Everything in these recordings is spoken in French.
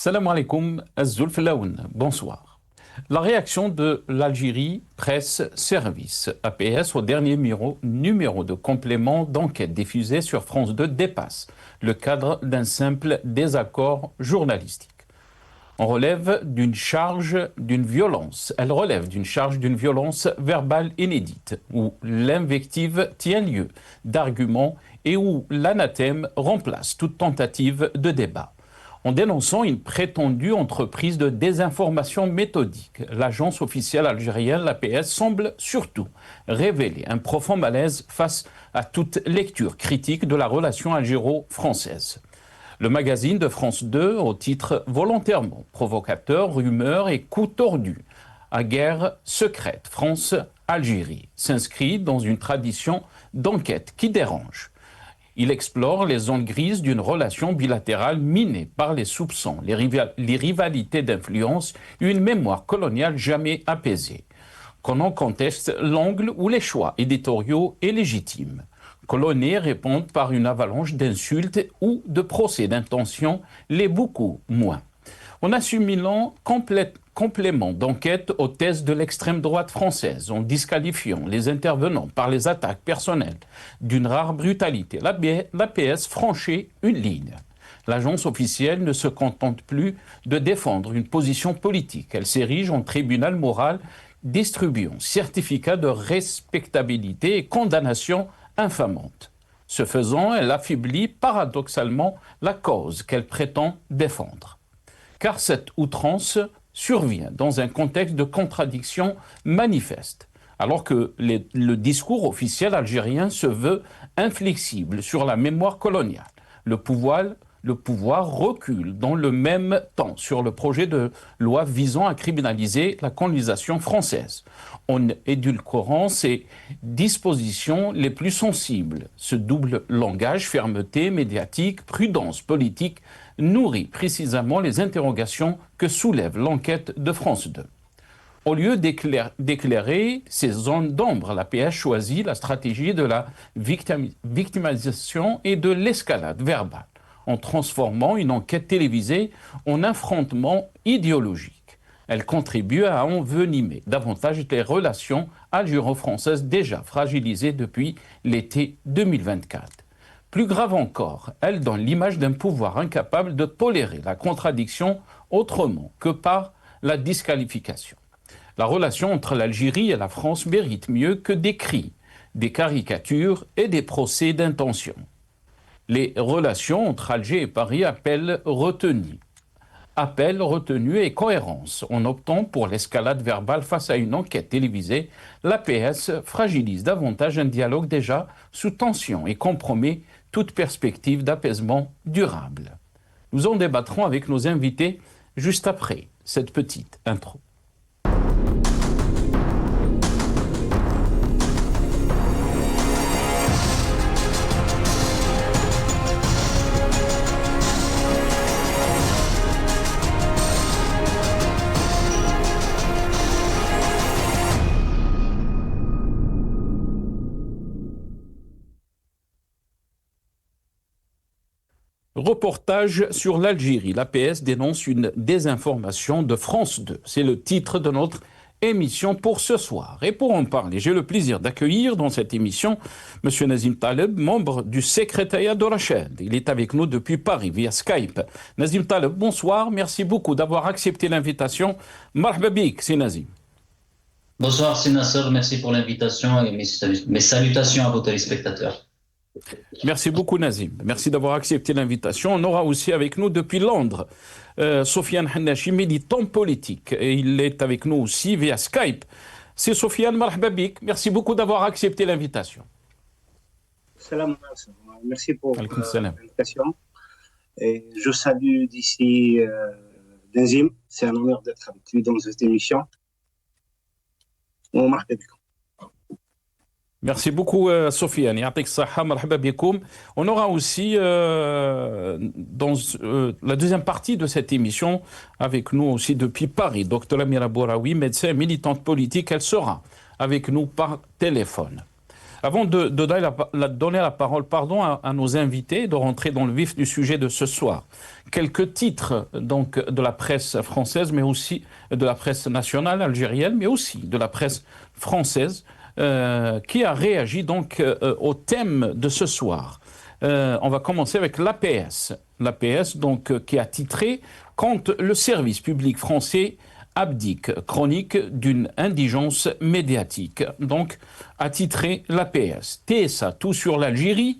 Salam alaikum, Azul Filaoun, bonsoir. La réaction de l'Algérie Presse Service, APS, au dernier numéro de complément d'enquête diffusé sur France 2 dépasse le cadre d'un simple désaccord journalistique. Elle relève d'une charge d'une violence verbale inédite, où l'invective tient lieu d'arguments et où l'anathème remplace toute tentative de débat. En dénonçant une prétendue entreprise de désinformation méthodique, l'agence officielle algérienne, l'APS, semble surtout révéler un profond malaise face à toute lecture critique de la relation algéro-française. Le magazine de France 2, au titre volontairement provocateur, rumeurs et coups tordus à guerre secrète France-Algérie, s'inscrit dans une tradition d'enquête qui dérange. Il explore les zones grises d'une relation bilatérale minée par les soupçons, les rivalités d'influence et une mémoire coloniale jamais apaisée. Qu'on en conteste l'angle ou les choix éditoriaux est légitime. Colonnés répondent par une avalanche d'insultes ou de procès d'intention, les beaucoup moins. En assimilant complément d'enquête aux thèses de l'extrême droite française, en disqualifiant les intervenants par les attaques personnelles d'une rare brutalité, l'APS franchit une ligne. L'agence officielle ne se contente plus de défendre une position politique. Elle s'érige en tribunal moral, distribuant certificats de respectabilité et condamnation infamante. Ce faisant, elle affaiblit paradoxalement la cause qu'elle prétend défendre. Car cette outrance survient dans un contexte de contradiction manifeste, alors que le discours officiel algérien se veut inflexible sur la mémoire coloniale. Le pouvoir recule dans le même temps sur le projet de loi visant à criminaliser la colonisation française, en édulcorant ses dispositions les plus sensibles. Ce double langage, fermeté médiatique, prudence politique, nourrit précisément les interrogations que soulève l'enquête de France 2. Au lieu d'éclairer ces zones d'ombre, l'APS choisit la stratégie de la victimisation et de l'escalade verbale, en transformant une enquête télévisée en affrontement idéologique. Elle contribue à envenimer davantage les relations algéro-françaises déjà fragilisées depuis l'été 2024. Plus grave encore, elle donne l'image d'un pouvoir incapable de tolérer la contradiction autrement que par la disqualification. La relation entre l'Algérie et la France mérite mieux que des cris, des caricatures et des procès d'intention. Les relations entre Alger et Paris appellent retenue et cohérence. En optant pour l'escalade verbale face à une enquête télévisée, l'APS fragilise davantage un dialogue déjà sous tension et compromet toute perspective d'apaisement durable. Nous en débattrons avec nos invités juste après cette petite intro. Reportage sur l'Algérie. L'APS dénonce une désinformation de France 2. C'est le titre de notre émission pour ce soir. Et pour en parler, j'ai le plaisir d'accueillir dans cette émission M. Nazim Taleb, membre du secrétariat de la chaîne. Il est avec nous depuis Paris via Skype. Nazim Taleb, bonsoir. Merci beaucoup d'avoir accepté l'invitation. Marhaba bik, c'est Nazim. Bonsoir, c'est Nasser. Merci pour l'invitation et mes salutations à vos téléspectateurs. Merci beaucoup Nazim, merci d'avoir accepté l'invitation. On aura aussi avec nous depuis Londres Sofiane Hannachi, militant politique, et il est avec nous aussi via Skype. C'est Sofiane, marhaba bik, merci beaucoup d'avoir accepté l'invitation. Salam, merci pour l'invitation. Et je salue d'ici Nazim, c'est un honneur d'être avec lui dans cette émission. Marhaba bik. Merci beaucoup, Sofiane. On aura aussi, dans la deuxième partie de cette émission, avec nous aussi depuis Paris, Dr Amira Bouraoui, médecin et militante politique. Elle sera avec nous par téléphone. Avant de donner la parole à nos invités, de rentrer dans le vif du sujet de ce soir, quelques titres donc, de la presse française, mais aussi de la presse nationale algérienne, mais aussi de la presse française, qui a réagi donc au thème de ce soir. On va commencer avec l'APS. L'APS, donc, qui a titré « Quand le service public français abdique, chronique d'une indigence médiatique ». Donc, a titré l'APS. TSA, tout sur l'Algérie.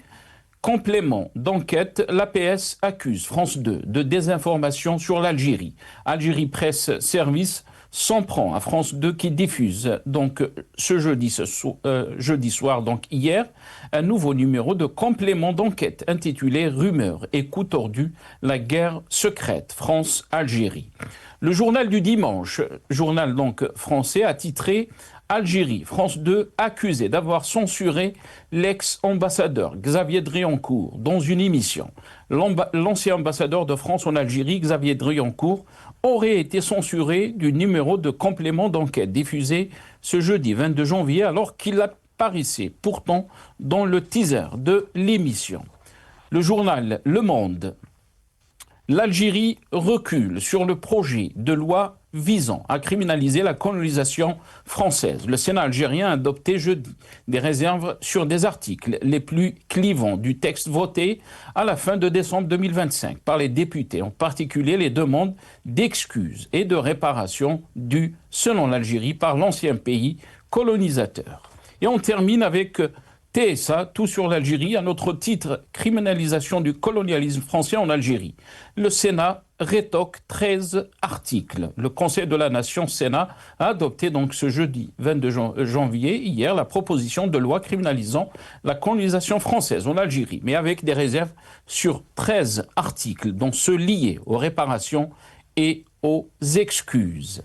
Complément d'enquête, l'APS accuse France 2 de désinformation sur l'Algérie. Algérie Presse Service s'en prend à France 2 qui diffuse donc ce jeudi soir, donc hier, un nouveau numéro de complément d'enquête intitulé Rumeurs et coups tordus, la guerre secrète France-Algérie. Le journal du dimanche, journal donc français, a titré Algérie, France 2 accusé d'avoir censuré l'ex-ambassadeur Xavier Driancourt dans une émission. L'ancien ambassadeur de France en Algérie, Xavier Driancourt, aurait été censuré du numéro de complément d'enquête diffusé ce jeudi 22 janvier alors qu'il apparaissait pourtant dans le teaser de l'émission. Le journal Le Monde. L'Algérie recule sur le projet de loi visant à criminaliser la colonisation française. Le Sénat algérien a adopté jeudi des réserves sur des articles les plus clivants du texte voté à la fin de décembre 2025 par les députés, en particulier les demandes d'excuses et de réparation dues, selon l'Algérie, par l'ancien pays colonisateur. Et on termine avec TSA, tout sur l'Algérie, à notre titre « Criminalisation du colonialisme français en Algérie ». Le Sénat rétoque 13 articles. Le Conseil de la Nation, Sénat, a adopté donc ce jeudi 22 janvier, hier, la proposition de loi criminalisant la colonisation française en Algérie, mais avec des réserves sur 13 articles, dont ceux liés aux réparations et aux excuses.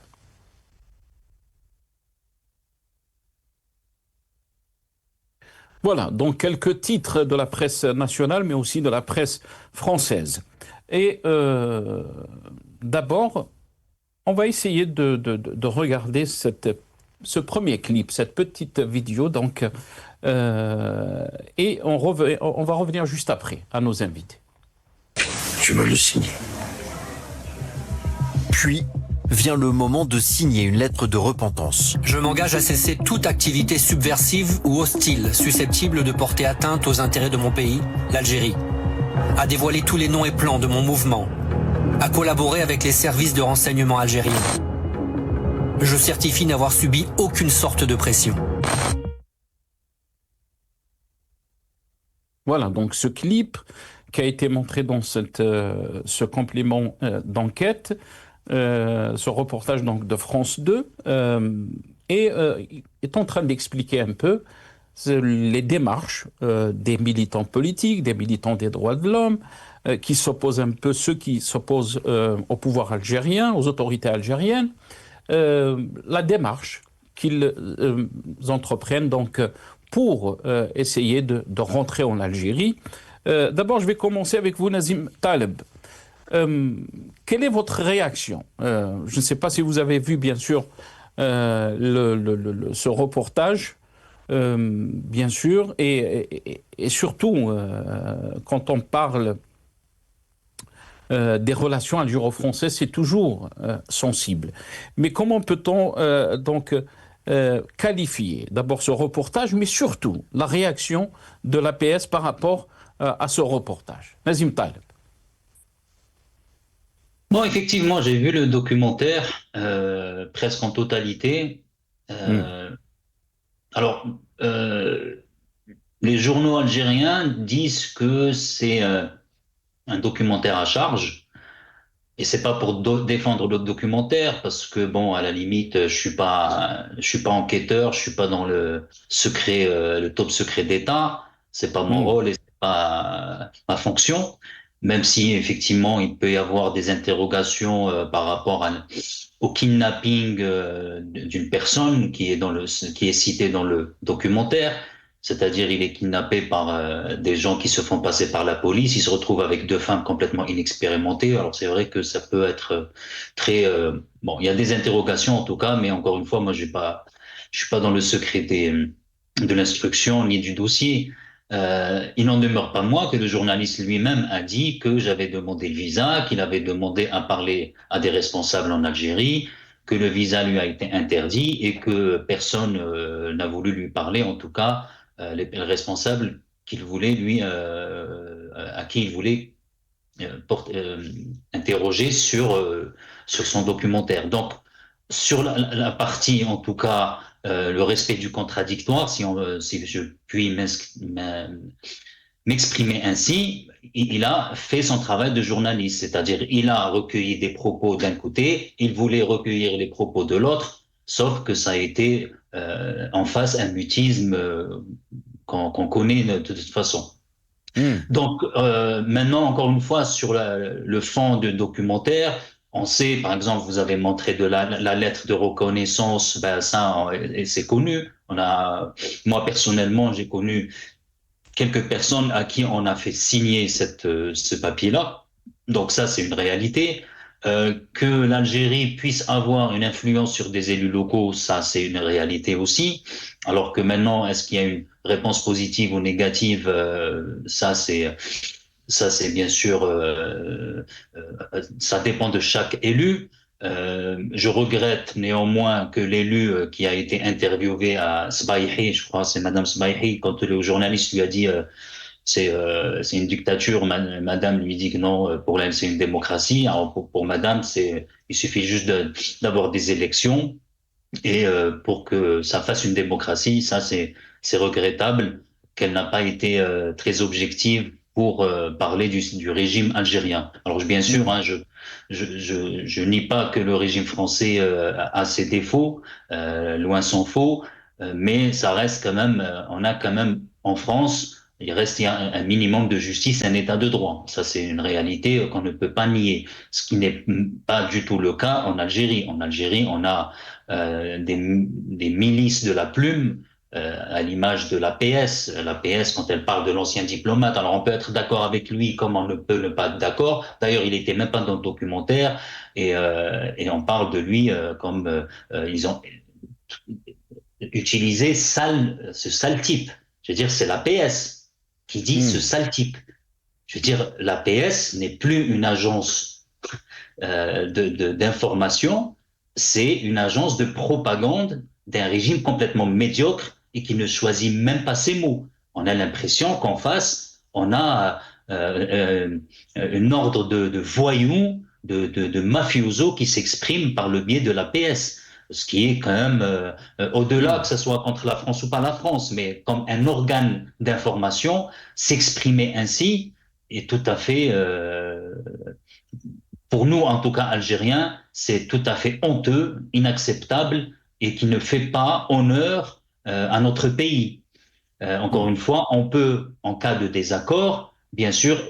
Voilà, donc quelques titres de la presse nationale, mais aussi de la presse française. Et d'abord, on va essayer de regarder ce premier clip, cette petite vidéo, donc, et on va revenir juste après à nos invités. Tu me le signes. Puis vient le moment de signer une lettre de repentance. Je m'engage à cesser toute activité subversive ou hostile susceptible de porter atteinte aux intérêts de mon pays, l'Algérie, à dévoiler tous les noms et plans de mon mouvement, à collaborer avec les services de renseignement algériens. Je certifie n'avoir subi aucune sorte de pression. Voilà, donc ce clip qui a été montré dans ce complément d'enquête, ce reportage donc de France 2 est en train d'expliquer un peu les démarches des militants politiques, des militants des droits de l'homme, qui s'opposent un peu, ceux qui s'opposent au pouvoir algérien, aux autorités algériennes, la démarche qu'ils entreprennent donc pour essayer de rentrer en Algérie. D'abord, je vais commencer avec vous, Nazim Taleb. Quelle est votre réaction? Je ne sais pas si vous avez vu, bien sûr, ce reportage, bien sûr, et surtout, quand on parle des relations algéro-françaises, c'est toujours sensible. Mais comment peut-on donc qualifier d'abord ce reportage, mais surtout la réaction de l'APS par rapport à ce reportage? Nazim Taleb. Bon, effectivement, j'ai vu le documentaire presque en totalité. Alors, les journaux algériens disent que c'est un documentaire à charge, et c'est pas pour défendre le documentaire, parce que bon, à la limite, je suis pas enquêteur, je suis pas dans le secret, le top secret d'État. C'est pas mon rôle et c'est pas ma fonction. Même si effectivement il peut y avoir des interrogations par rapport au kidnapping d'une personne qui est citée dans le documentaire, c'est-à-dire il est kidnappé par des gens qui se font passer par la police, il se retrouve avec deux femmes complètement inexpérimentées. Alors c'est vrai que ça peut être très bon, il y a des interrogations en tout cas, mais encore une fois, moi je suis pas dans le secret de l'instruction ni du dossier. Il n'en demeure pas moins que le journaliste lui-même a dit que j'avais demandé le visa, qu'il avait demandé à parler à des responsables en Algérie, que le visa lui a été interdit et que personne n'a voulu lui parler, en tout cas les responsables qu'il voulait à qui il voulait interroger sur son documentaire. Donc, sur la partie, en tout cas, le respect du contradictoire, si je puis m'exprimer ainsi, il a fait son travail de journaliste, c'est-à-dire il a recueilli des propos d'un côté, il voulait recueillir les propos de l'autre, sauf que ça a été en face un mutisme qu'on connaît de toute façon. Donc maintenant, encore une fois, sur le fond du documentaire, on sait, par exemple, vous avez montré de la lettre de reconnaissance, ben ça, c'est connu. Moi personnellement, j'ai connu quelques personnes à qui on a fait signer ce papier-là. Donc ça, c'est une réalité. Que l'Algérie puisse avoir une influence sur des élus locaux, ça, c'est une réalité aussi. Alors que maintenant, est-ce qu'il y a une réponse positive ou négative, ça c'est bien sûr, ça dépend de chaque élu. Je regrette néanmoins que l'élu qui a été interviewé à Sbaïhi, je crois, c'est Madame Sbaïhi, quand le journaliste lui a dit c'est une dictature, Madame lui dit que non, pour elle c'est une démocratie. Alors pour Madame, il suffit juste d'avoir des élections et pour que ça fasse une démocratie, ça c'est regrettable qu'elle n'a pas été très objective pour parler du régime algérien. Alors bien sûr, hein, je nie pas que le régime français a ses défauts, loin s'en faut, mais ça reste quand même, on a quand même en France, il reste un minimum de justice, un état de droit. Ça c'est une réalité qu'on ne peut pas nier, ce qui n'est pas du tout le cas en Algérie. En Algérie, on a des milices de la plume, à l'image de l'APS. L'APS, quand elle parle de l'ancien diplomate, alors on peut être d'accord avec lui comme on ne peut ne pas être d'accord. D'ailleurs, il était même pas dans le documentaire et on parle de lui comme ils ont utilisé ce sale type. Je veux dire, c'est l'APS qui dit ce sale type. Je veux dire, l'APS n'est plus une agence d'information, c'est une agence de propagande d'un régime complètement médiocre et qui ne choisit même pas ses mots. On a l'impression qu'en face, on a un ordre de voyous, de mafiosos qui s'expriment par le biais de l'APS. Ce qui est quand même, au-delà que ce soit contre la France ou pas la France, mais comme un organe d'information, s'exprimer ainsi est tout à fait, pour nous en tout cas algériens, c'est tout à fait honteux, inacceptable et qui ne fait pas honneur à notre pays. Encore une fois, on peut, en cas de désaccord, bien sûr,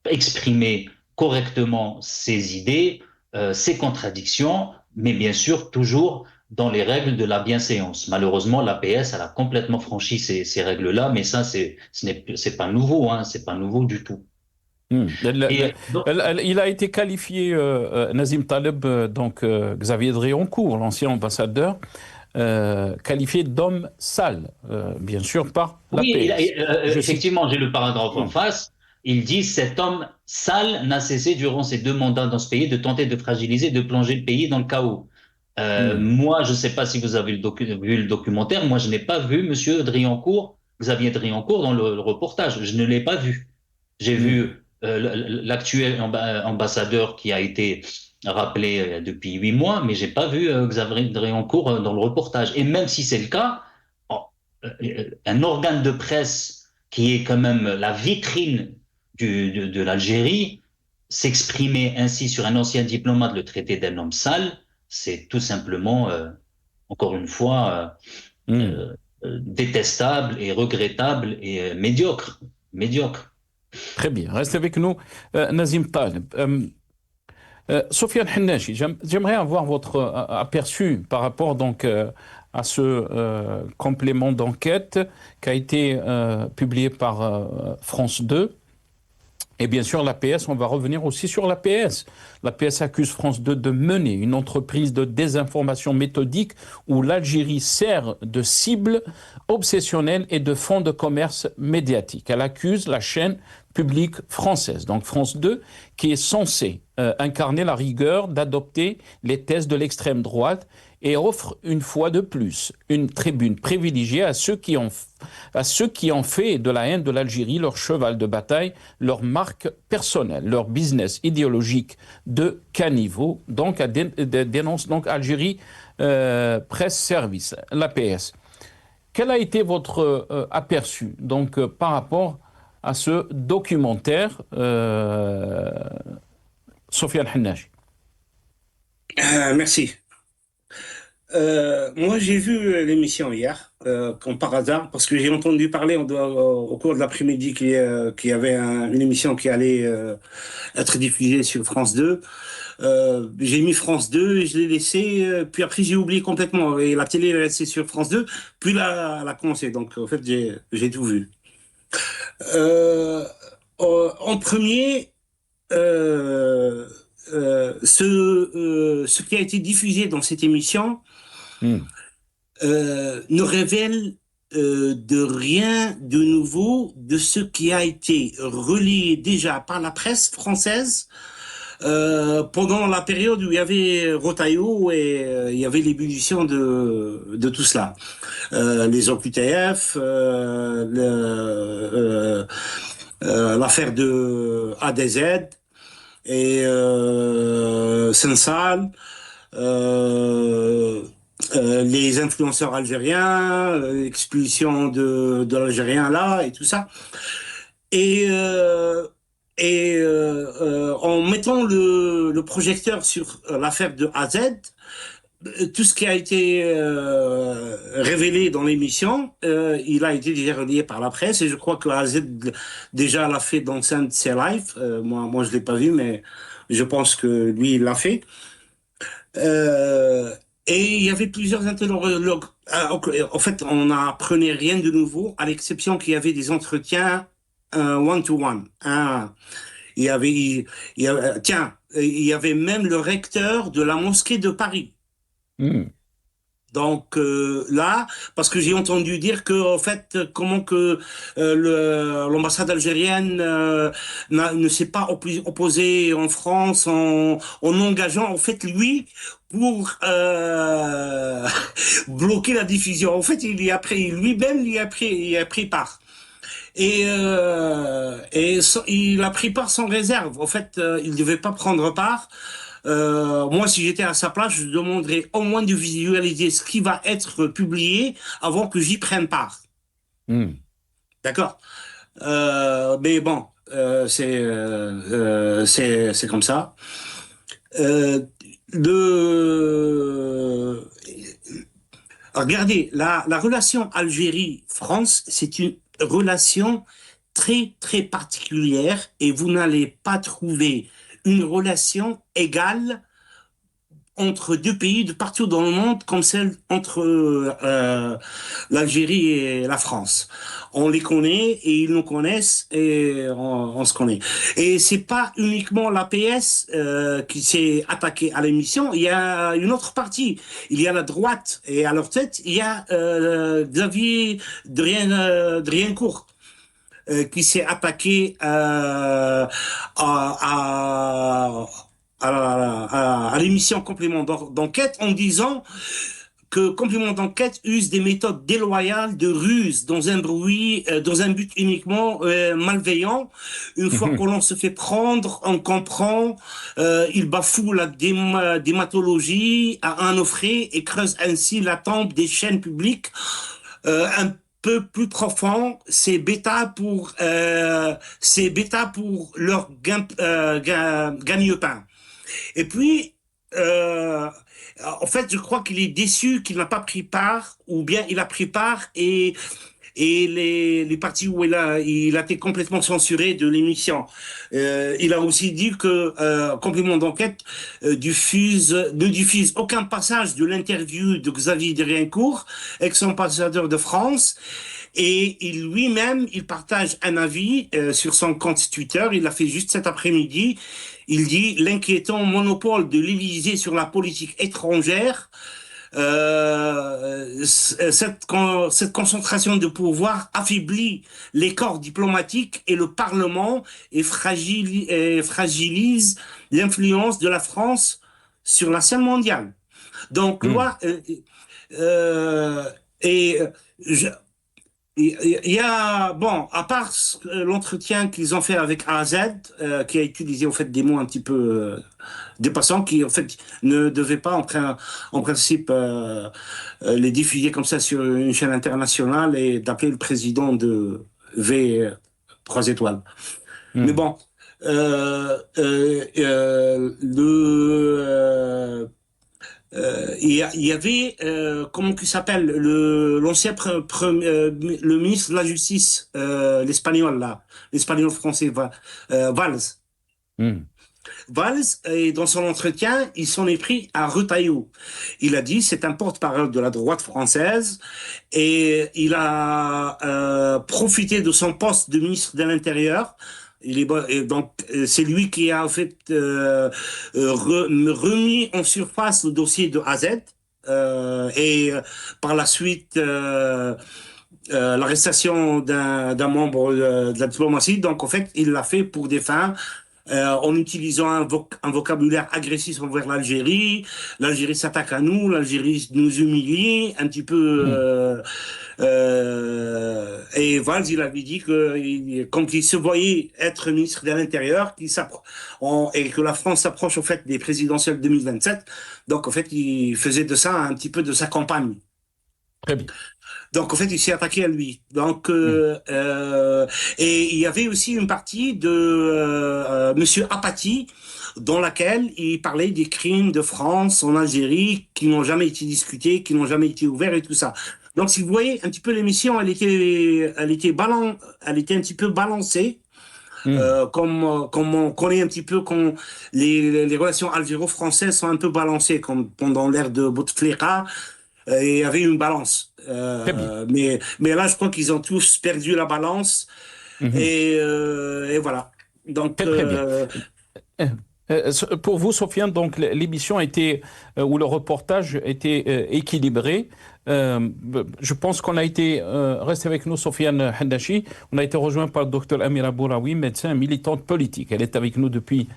exprimer correctement ses idées, ses contradictions, mais bien sûr toujours dans les règles de la bienséance. Malheureusement, l'APS, elle a complètement franchi ces règles-là, mais ça, c'est pas nouveau, hein, c'est pas nouveau du tout. Il a été qualifié, Nazim Taleb, donc Xavier Dréoncourt, l'ancien ambassadeur, qualifié d'homme sale, bien sûr, par l'APS. Oui, effectivement, j'ai le paragraphe en face. Il dit « Cet homme sale n'a cessé durant ses 2 mandats dans ce pays de tenter de fragiliser, de plonger le pays dans le chaos. » Moi, je ne sais pas si vous avez vu le documentaire, moi je n'ai pas vu Monsieur Dréoncourt, Xavier Dréoncourt dans le reportage, je ne l'ai pas vu. J'ai vu l'actuel ambassadeur qui a été rappelé depuis 8 mois, mais j'ai pas vu Xavier Dréoncourt dans le reportage. Et même si c'est le cas, un organe de presse qui est quand même la vitrine de l'Algérie, s'exprimer ainsi sur un ancien diplomate, le traiter d'un homme sale, c'est tout simplement, encore une fois, détestable et regrettable et médiocre. Très bien. Reste avec nous, Nazim Taleb. Sofiane Hennachi, j'aimerais avoir votre aperçu par rapport donc à ce complément d'enquête qui a été publié par France 2 Et bien sûr, l'APS, on va revenir aussi sur l'APS. L'APS accuse France 2 de mener une entreprise de désinformation méthodique où l'Algérie sert de cible obsessionnelle et de fonds de commerce médiatique. Elle accuse la chaîne publique française, donc France 2, qui est censée incarner la rigueur d'adopter les thèses de l'extrême droite et offre une fois de plus une tribune privilégiée à ceux qui ont fait de la haine de l'Algérie leur cheval de bataille, leur marque personnelle, leur business idéologique de caniveau. Donc, elle dénonce donc Algérie Presse Service, l'APS. Quel a été votre aperçu donc par rapport à ce documentaire, Sofiane Hannaji? Merci. Moi, j'ai vu l'émission hier, comme par hasard, parce que j'ai entendu parler au cours de l'après-midi qu'il y avait une émission qui allait être diffusée sur France 2. J'ai mis France 2 et je l'ai laissé, puis après j'ai oublié complètement. Et la télé est restée sur France 2, puis là, elle a commencé. Donc, en fait, j'ai tout vu. En premier, ce qui a été diffusé dans cette émission ne révèle de rien de nouveau de ce qui a été relayé déjà par la presse française pendant la période où il y avait Rotaillot et il y avait l'ébullition de tout cela. Les OQTF, l'affaire de ADZ et Sensal, les influenceurs algériens, l'expulsion de l'Algérien là et tout ça. Et en mettant le projecteur sur l'affaire de AZ, tout ce qui a été révélé dans l'émission, il a été déjà relié par la presse et je crois que AZ déjà l'a fait dans un de ses lives. Moi, je l'ai pas vu, mais je pense que lui, il l'a fait. Et il y avait plusieurs interlocuteurs. En fait, on n'apprenait rien de nouveau, à l'exception qu'il y avait des entretiens one-to-one. Il y avait même le recteur de la mosquée de Paris. Donc là, parce que j'ai entendu dire que en fait, comment que l'ambassade algérienne ne s'est pas opposée en France en engageant en fait lui pour bloquer la diffusion. En fait, il y a pris lui-même, il y a pris part. Et il a pris part sans réserve. En fait, il devait pas prendre part. Moi, si j'étais à sa place, je demanderais au moins de visualiser ce qui va être publié avant que j'y prenne part. D'accord. Mais bon, c'est comme ça. Regardez, la relation Algérie-France, c'est une relation très, très particulière et vous n'allez pas trouver une relation égale entre deux pays de partout dans le monde comme celle entre l'Algérie et la France. On les connaît et ils nous connaissent et on se connaît. Et c'est pas uniquement l'APS qui s'est attaqué à l'émission. Il y a une autre partie. Il y a la droite et à leur tête il y a Xavier Driencourt. Qui s'est attaqué à l'émission Complément d'enquête en disant que Complément d'enquête use des méthodes déloyales de ruse dans un but uniquement malveillant. Une fois que l'on se fait prendre, on comprend, il bafoue la dématologie à un offret et creuse ainsi la tombe des chaînes publiques. Un peu plus profond, c'est bêta pour leur gagne-pain. Et puis, en fait, je crois qu'il est déçu qu'il n'a pas pris part, ou bien il a pris part et les parties où il a été complètement censuré de l'émission. Il a aussi dit que Complément d'enquête ne diffuse aucun passage de l'interview de Xavier Driencourt, ex-ambassadeur de France, Et lui-même, il partage un avis sur son compte Twitter. Il l'a fait juste cet après-midi. Il dit l'inquiétant monopole de l'Élysée sur la politique étrangère. Cette concentration de pouvoir affaiblit les corps diplomatiques et le Parlement et fragilise l'influence de la France sur la scène mondiale. Donc, il y a, bon, à part l'entretien qu'ils ont fait avec AZ, qui a utilisé en fait des mots un petit peu dépassants, qui en fait ne devaient pas en principe les diffuser comme ça sur une chaîne internationale et d'appeler le président de V 3 étoiles. Mais bon, il y avait, comment il s'appelle, l'ancien le ministre de la Justice, l'espagnol français, Valls. Valls, et dans son entretien, il s'en est pris à Retailleau. Il a dit, c'est un porte-parole de la droite française, et il a profité de son poste de ministre de l'Intérieur. Donc, c'est lui qui a en fait remis en surface le dossier de AZ et par la suite l'arrestation d'un membre de la diplomatie. Donc, en fait, il l'a fait pour des fins en utilisant un vocabulaire agressif envers l'Algérie. L'Algérie s'attaque à nous, l'Algérie nous humilie, un petit peu... et Valls, il avait dit que quand il se voyait être ministre de l'Intérieur, et que la France s'approche en fait des présidentielles 2027, donc en fait il faisait de ça un petit peu de sa campagne. Très bien. Donc en fait il s'est attaqué à lui. Donc et il y avait aussi une partie de Monsieur Apathy, dans laquelle il parlait des crimes de France en Algérie qui n'ont jamais été discutés, qui n'ont jamais été ouverts et tout ça. Donc, si vous voyez un petit peu l'émission, elle était un petit peu balancée, comme on connaît un petit peu quand les relations algéro-françaises sont un peu balancées, comme pendant l'ère de Bouteflika, il y avait une balance. Mais là, je crois qu'ils ont tous perdu la balance, et voilà. Donc, très bien. Pour vous, Sofiane, donc l'émission était ou le reportage était équilibré. Je pense qu'on a été restez avec nous, Sofiane Handachi. On a été rejoint par le docteur Amira Bouraoui, médecin militante politique. Elle est avec nous depuis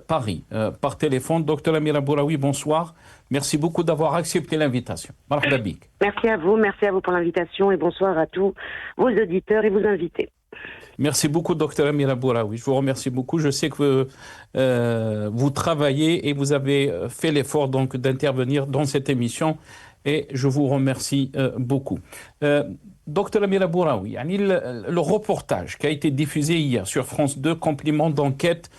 Paris par téléphone. Docteur Amira Bouraoui, bonsoir. Merci beaucoup d'avoir accepté l'invitation. Marhaba bik. Merci à vous pour l'invitation et bonsoir à tous vos auditeurs et vos invités. Merci beaucoup, docteur Amira Bouraoui. Je vous remercie beaucoup. Je sais que vous travaillez et vous avez fait l'effort donc d'intervenir dans cette émission et je vous remercie beaucoup. Docteur Amira Bouraoui, le reportage qui a été diffusé hier sur France 2, complément d'enquête,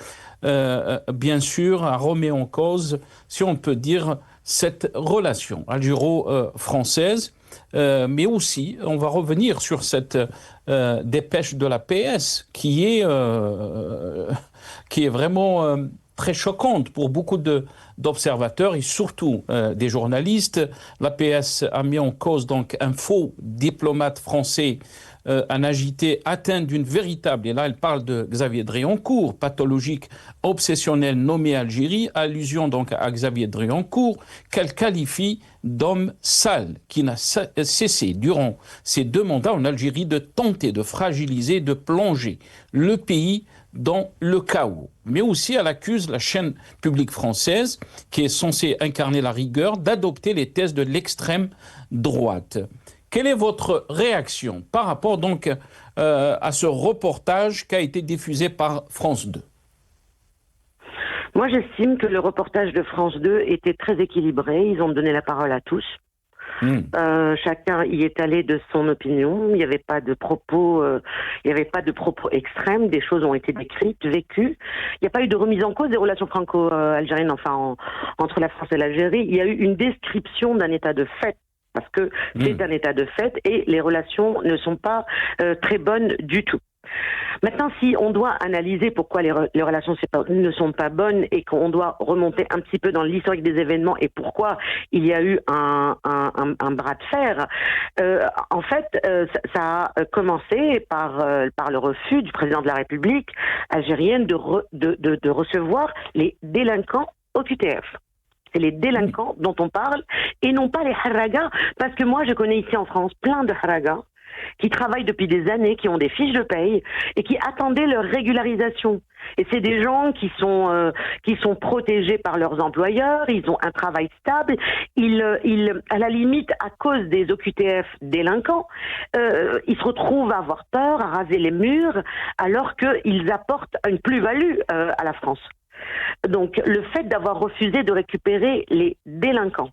bien sûr, a remis en cause, si on peut dire, cette relation algéro-française. Mais aussi, on va revenir sur cette dépêche de la PS qui est vraiment très choquante pour beaucoup d'observateurs et surtout des journalistes. La PS a mis en cause donc un faux diplomate français, un agité atteint d'une véritable, et là elle parle de Xavier Dréancourt, pathologique obsessionnel nommé Algérie, allusion donc à Xavier Dréancourt, qu'elle qualifie d'homme sale, qui n'a cessé durant ses 2 mandats en Algérie de tenter de fragiliser, de plonger le pays dans le chaos. Mais aussi elle accuse la chaîne publique française, qui est censée incarner la rigueur, d'adopter les thèses de l'extrême droite. Quelle est votre réaction par rapport donc à ce reportage qui a été diffusé par France 2 ? Moi, j'estime que le reportage de France 2 était très équilibré. Ils ont donné la parole à tous. Chacun y est allé de son opinion. Il n'y avait pas de propos, extrêmes. Des choses ont été décrites, vécues. Il n'y a pas eu de remise en cause des relations franco-algériennes, entre la France et l'Algérie. Il y a eu une description d'un état de fait. Parce que c'est un état de fait et les relations ne sont pas très bonnes du tout. Maintenant, si on doit analyser pourquoi les relations ne sont pas bonnes et qu'on doit remonter un petit peu dans l'historique des événements et pourquoi il y a eu un bras de fer, en fait, ça a commencé par le refus du président de la République algérienne de recevoir les délinquants au QTF. C'est les délinquants dont on parle et non pas les haragas, parce que moi je connais ici en France plein de haragas qui travaillent depuis des années, qui ont des fiches de paye et qui attendaient leur régularisation. Et c'est des gens qui sont protégés par leurs employeurs, ils ont un travail stable, à la limite, à cause des OQTF délinquants, ils se retrouvent à avoir peur, à raser les murs, alors qu'ils apportent une plus-value à la France. Donc le fait d'avoir refusé de récupérer les délinquants,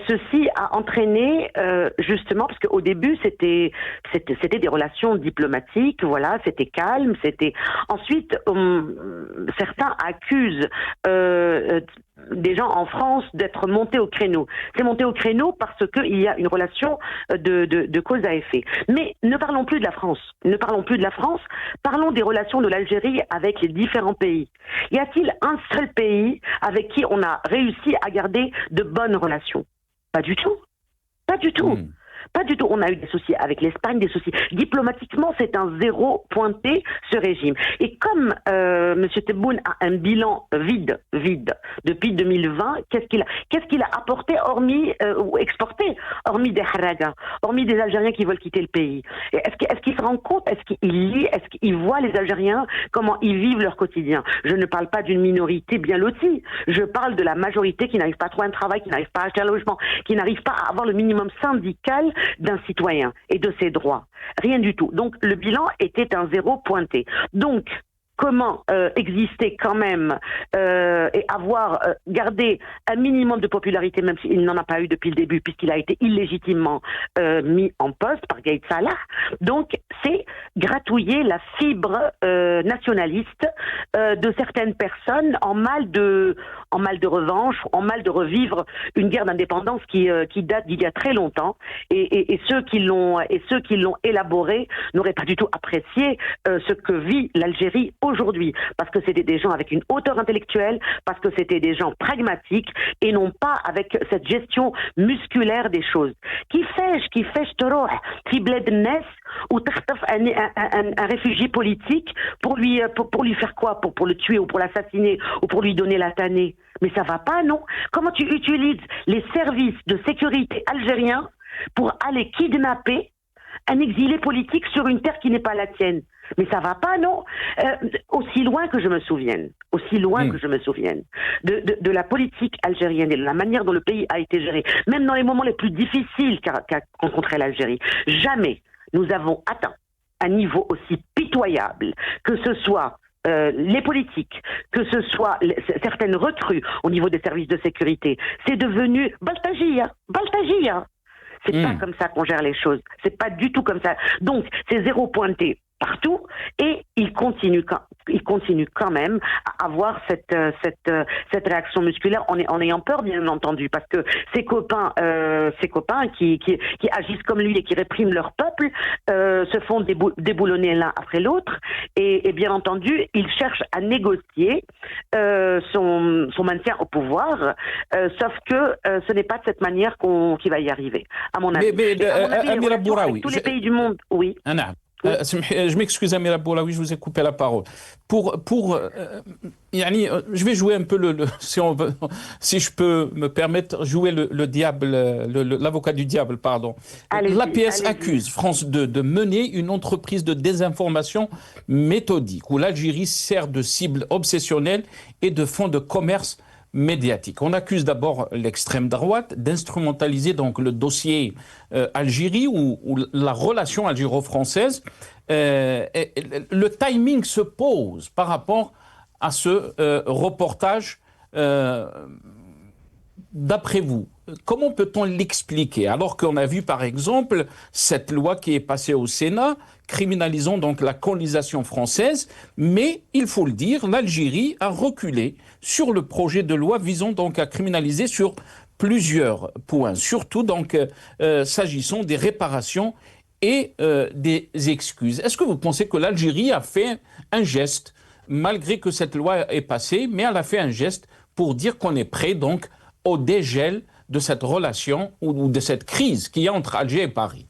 ceci a entraîné justement, parce qu'au début c'était des relations diplomatiques, voilà, c'était calme, c'était ensuite certains accusent des gens en France d'être montés au créneau. C'est monté au créneau parce qu'il y a une relation de cause à effet. Mais ne parlons plus de la France. Ne parlons plus de la France. Parlons des relations de l'Algérie avec les différents pays. Y a-t-il un seul pays avec qui on a réussi à garder de bonnes relations? Pas du tout. Pas du tout. Pas du tout. On a eu des soucis avec l'Espagne, des soucis. Diplomatiquement, c'est un zéro pointé, ce régime. Et comme M. Tebboune a un bilan vide, depuis 2020, qu'est-ce qu'il a apporté, hormis, ou exporté, hormis des haragas, hormis des Algériens qui veulent quitter le pays? Est-ce qu'il se rend compte? Est-ce qu'il lit? Est-ce qu'il voit les Algériens, comment ils vivent leur quotidien? Je ne parle pas d'une minorité bien lotie. Je parle de la majorité qui n'arrive pas à trouver un travail, qui n'arrive pas à acheter un logement, qui n'arrive pas à avoir le minimum syndical d'un citoyen et de ses droits. Rien du tout. Donc le bilan était un zéro pointé. Donc comment exister quand même et avoir gardé un minimum de popularité, même s'il n'en a pas eu depuis le début, puisqu'il a été illégitimement mis en poste par Gaïd Salah. Donc c'est gratouiller la fibre nationaliste de certaines personnes en mal de revanche, en mal de revivre une guerre d'indépendance qui date d'il y a très longtemps, et ceux qui l'ont élaboré n'auraient pas du tout apprécié ce que vit l'Algérie aujourd'hui, parce que c'était des gens avec une hauteur intellectuelle, parce que c'était des gens pragmatiques et non pas avec cette gestion musculaire des choses. كيفاش تروح في بلاد الناس وتخطف un réfugié politique pour lui faire quoi, pour le tuer ou pour l'assassiner ou pour lui donner la tannée? Mais ça va pas, non? Comment tu utilises les services de sécurité algériens pour aller kidnapper un exilé politique sur une terre qui n'est pas la tienne? Mais ça va pas, non? Aussi loin que je me souvienne, de la politique algérienne et de la manière dont le pays a été géré, même dans les moments les plus difficiles qu'a rencontré l'Algérie, jamais nous avons atteint un niveau aussi pitoyable, que ce soit les politiques, que ce soit certaines recrues au niveau des services de sécurité. C'est devenu Baltagia. C'est pas comme ça qu'on gère les choses. C'est pas du tout comme ça. Donc, c'est zéro pointé partout, et il continue quand même à avoir cette réaction musculaire en ayant peur, bien entendu, parce que ses copains qui agissent comme lui et qui répriment leur peuple se font déboulonner l'un après l'autre, et bien entendu il cherche à négocier son maintien au pouvoir, sauf que ce n'est pas de cette manière qu'il va y arriver, à mon avis. Amira Bouraoui, tous les pays du monde, oui. Je m'excuse Amira Bouraoui, je vous ai coupé la parole. Je vais jouer un peu si je peux me permettre, jouer le diable, l'avocat du diable, pardon. L'APS accuse France 2 de mener une entreprise de désinformation méthodique où l'Algérie sert de cible obsessionnelle et de fonds de commerce médiatique. On accuse d'abord l'extrême droite d'instrumentaliser donc le dossier Algérie ou la relation algéro-française. Le timing se pose par rapport à ce reportage. D'après vous, comment peut-on l'expliquer, alors qu'on a vu par exemple cette loi qui est passée au Sénat criminalisant donc la colonisation française, mais il faut le dire, l'Algérie a reculé sur le projet de loi visant donc à criminaliser sur plusieurs points, surtout donc s'agissant des réparations et des excuses. Est-ce que vous pensez que l'Algérie a fait un geste, malgré que cette loi est passée, mais elle a fait un geste pour dire qu'on est prêt donc au dégel de cette relation ou de cette crise qu'il y a entre Alger et Paris?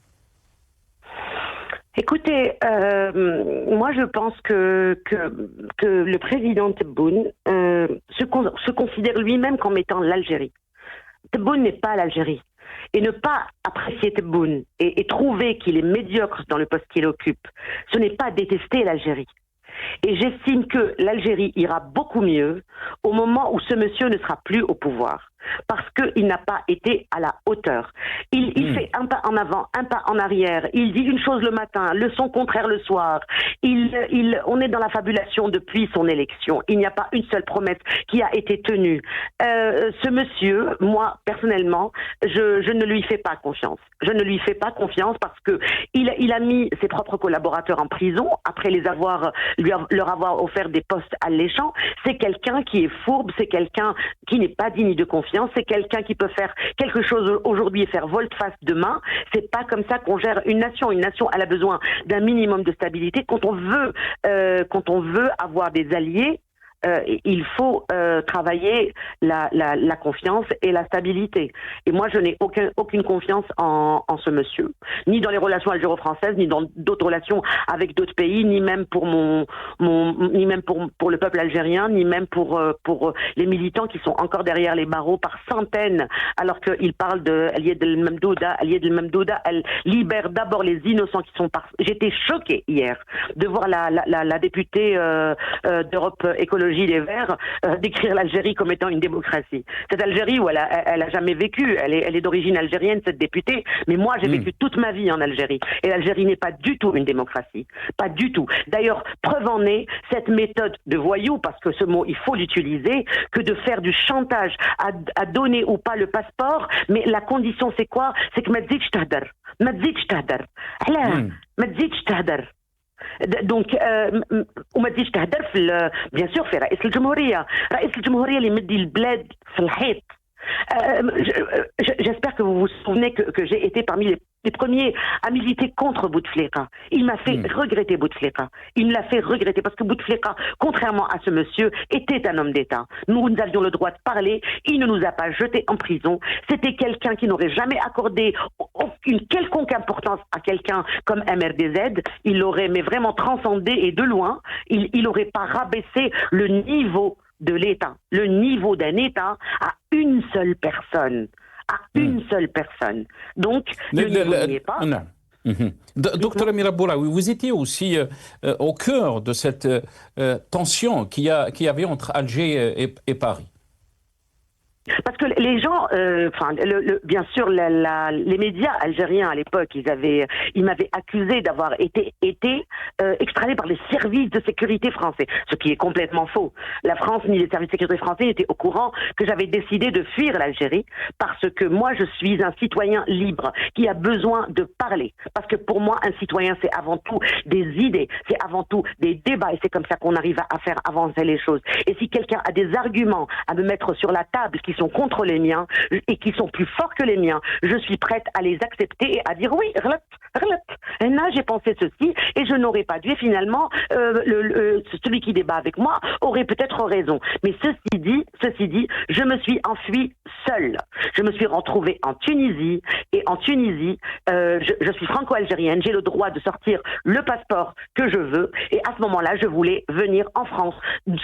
Écoutez, moi je pense que le président Tebboune se considère lui-même comme étant l'Algérie. Tebboune n'est pas l'Algérie. Et ne pas apprécier Tebboune et trouver qu'il est médiocre dans le poste qu'il occupe, ce n'est pas détester l'Algérie. Et j'estime que l'Algérie ira beaucoup mieux au moment où ce monsieur ne sera plus au pouvoir. Parce qu'il n'a pas été à la hauteur. Il fait un pas en avant, un pas en arrière. Il dit une chose le matin, son contraire le soir. On est dans la fabulation depuis son élection. Il n'y a pas une seule promesse qui a été tenue. Ce monsieur, moi, personnellement, je ne lui fais pas confiance. Je ne lui fais pas confiance parce que il a mis ses propres collaborateurs en prison après leur avoir offert des postes alléchants. C'est quelqu'un qui est fourbe, c'est quelqu'un qui n'est pas digne de confiance. C'est quelqu'un qui peut faire quelque chose aujourd'hui et faire volte-face demain. C'est pas comme ça qu'on gère une nation. Une nation, elle a besoin d'un minimum de stabilité. Quand on veut avoir des alliés, il faut travailler la confiance et la stabilité. Et moi, je n'ai aucune confiance en ce monsieur, ni dans les relations algéro-françaises, ni dans d'autres relations avec d'autres pays, ni même pour ni même pour le peuple algérien, ni même pour les militants qui sont encore derrière les barreaux par centaines, alors qu'ils parlent de Alied El Mamdouda. Alied El Mamdouda, elle libère d'abord les innocents qui sont J'étais choquée hier de voir la députée d'Europe Écologie Les Verts décrire l'Algérie comme étant une démocratie. Cette Algérie où elle a jamais vécu, elle est d'origine algérienne, cette députée, mais moi j'ai vécu toute ma vie en Algérie. Et l'Algérie n'est pas du tout une démocratie. Pas du tout. D'ailleurs, preuve en est cette méthode de voyou, parce que ce mot, il faut l'utiliser, que de faire du chantage à donner ou pas le passeport, mais la condition c'est quoi? C'est que ma tzidsh tahdar. Ma tzidsh tahdar. Ma tzidsh tahdar. Donc وما تزيدش تهدر في bien sûr في رئيس الجمهورية اللي يمدي البلاد في الحيط. J'espère que vous vous souvenez que j'ai été parmi les premiers à militer contre Bouteflika. Il m'a fait regretter Bouteflika. Il me l'a fait regretter parce que Bouteflika, contrairement à ce monsieur, était un homme d'État. Nous avions le droit de parler. Il ne nous a pas jetés en prison. C'était quelqu'un qui n'aurait jamais accordé une quelconque importance à quelqu'un comme MRDZ. Il l'aurait mais vraiment transcendé et de loin. Il n'aurait pas rabaissé le niveau de l'État, le niveau d'un État à une seule personne. À une seule personne. Donc, ne l'oubliez pas. Docteur Amira Bouraoui, vous étiez aussi au cœur de cette tension qu'il y avait entre Alger et Paris. Parce que les gens, bien sûr, les médias algériens à l'époque, ils m'avaient accusé d'avoir été extradé par les services de sécurité français, ce qui est complètement faux. La France ni les services de sécurité français n'étaient au courant que j'avais décidé de fuir l'Algérie parce que moi, je suis un citoyen libre qui a besoin de parler. Parce que pour moi, un citoyen, c'est avant tout des idées, c'est avant tout des débats, et c'est comme ça qu'on arrive à faire avancer les choses. Et si quelqu'un a des arguments à me mettre sur la table qui sont contre les miens et qui sont plus forts que les miens, je suis prête à les accepter et à dire oui, et là j'ai pensé ceci et je n'aurais pas dû. Et finalement, celui qui débat avec moi aurait peut-être raison. Mais ceci dit, je me suis enfuie seule. Je me suis retrouvée en Tunisie et en Tunisie, je suis franco-algérienne, j'ai le droit de sortir le passeport que je veux et à ce moment-là, je voulais venir en France